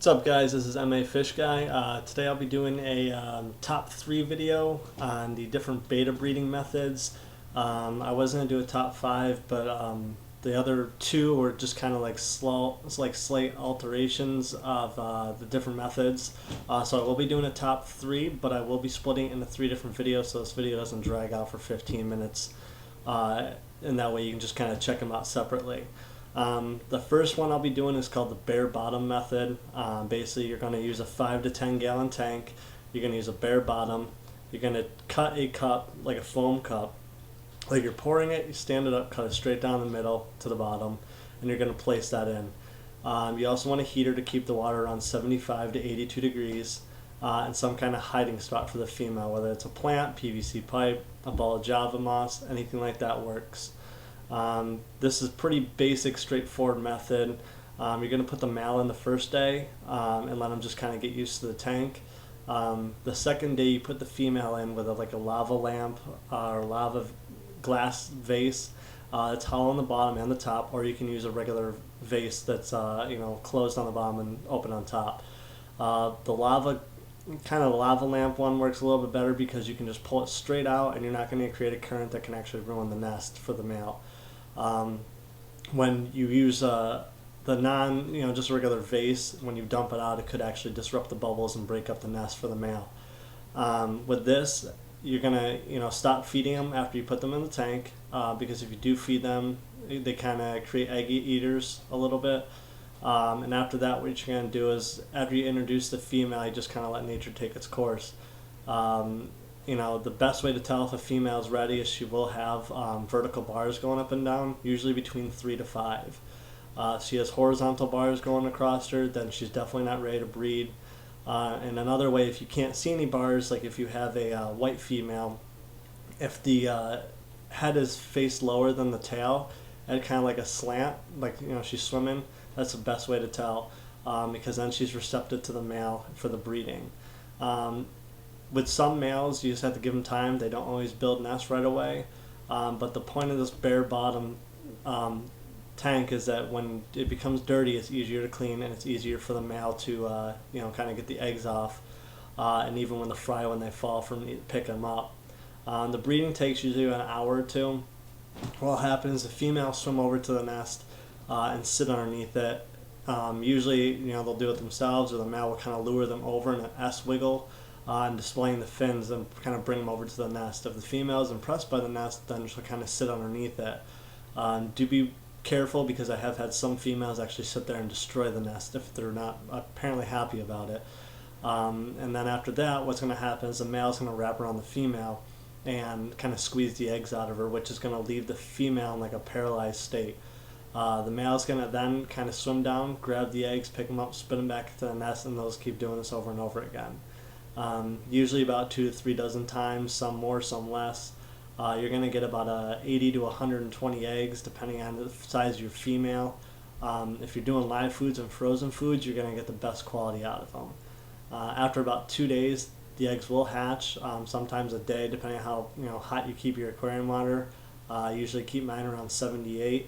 What's up guys, this is MA Fish Guy. Today I'll be doing a top 3 video on the different betta breeding methods. I was going to do a top 5, but the other 2 were just kind of like slight alterations of the different methods. So I will be doing a top 3, but I will be splitting it into 3 different videos so this video doesn't drag out for 15 minutes. And that way you can just kind of check them out separately. The first one I'll be doing is called the bare bottom method. Basically you're going to use a 5 to 10 gallon tank. You're going to use a bare bottom. You're going to cut a cup, like a foam cup. Like you're pouring it, you stand it up, cut it straight down the middle to the bottom, and you're going to place that in. You also want a heater to keep the water around 75 to 82 degrees, and some kind of hiding spot for the female, whether it's a plant, PVC pipe, a ball of Java moss, anything like that works. This is pretty basic, straightforward method. You're going to put the male in the first day and let them just kind of get used to the tank. The second day you put the female in with like a lava lamp or lava glass vase. It's hollow on the bottom and the top, or you can use a regular vase that's closed on the bottom and open on top. The lava lamp one works a little bit better because you can just pull it straight out and you're not going to create a current that can actually ruin the nest for the male. When you use the just a regular vase, when you dump it out, it could actually disrupt the bubbles and break up the nest for the male. With this, you're gonna stop feeding them after you put them in the tank, because if you do feed them, they kind of create egg eaters a little bit. And after that, what you're going to do is, after you introduce the female, you just kind of let nature take its course. The best way to tell if a female is ready is she will have vertical bars going up and down, usually between 3 to 5. If she has horizontal bars going across her, then she's definitely not ready to breed. And another way, if you can't see any bars, like if you have a white female, if the head is faced lower than the tail, and kind of like a slant, like she's swimming, that's the best way to tell, because then she's receptive to the male for the breeding. With some males, you just have to give them time. They don't always build nests right away. But the point of this bare bottom tank is that when it becomes dirty, it's easier to clean and it's easier for the male to kind of get the eggs off. And even when when they fall from pick them up. The breeding takes usually an hour or 2. What happens, the female swim over to the nest and sit underneath it. Usually, they'll do it themselves, or the male will kind of lure them over in an S wiggle and displaying the fins and kind of bring them over to the nest. If the female is impressed by the nest, then she'll kind of sit underneath it. Do be careful, because I have had some females actually sit there and destroy the nest if they're not apparently happy about it. And then after that, what's going to happen is the male is going to wrap around the female and kind of squeeze the eggs out of her, which is going to leave the female in like a paralyzed state. The male is going to then kind of swim down, grab the eggs, pick them up, spit them back into the nest, and they'll just keep doing this over and over again. Usually about 2 to 3 dozen times, some more, some less. You're going to get about 80 to 120 eggs, depending on the size of your female. If you're doing live foods and frozen foods, you're going to get the best quality out of them. After about 2 days, the eggs will hatch, sometimes a day, depending on how hot you keep your aquarium water. I usually keep mine around 78.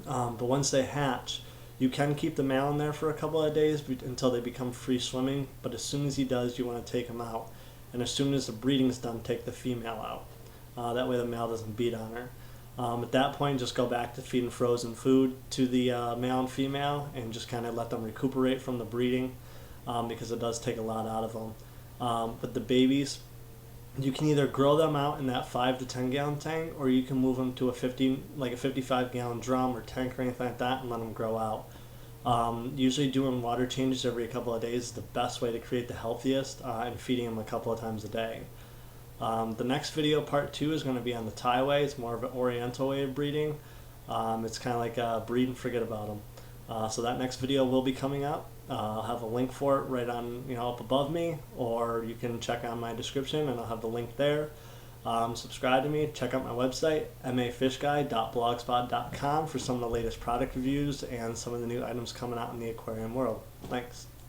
But once they hatch, you can keep the male in there for a couple of days until they become free swimming, but as soon as he does, you want to take him out. And as soon as the breeding's done, take the female out. That way the male doesn't beat on her. At that point, just go back to feeding frozen food to the male and female and just kind of let them recuperate from the breeding, because it does take a lot out of them. With the babies, you can either grow them out in that 5 to 10 gallon tank, or you can move them to a 55 gallon drum or tank or anything like that and let them grow out. Usually doing water changes every couple of days is the best way to create the healthiest, and feeding them a couple of times a day. The next video, part 2, is going to be on the tie way. It's more of an oriental way of breeding. It's kind of like breed and forget about them. So that next video will be coming up. I'll have a link for it right on up above me, or you can check on my description and I'll have the link there. Subscribe to me, check out my website, mafishguy.blogspot.com, for some of the latest product reviews and some of the new items coming out in the aquarium world. Thanks.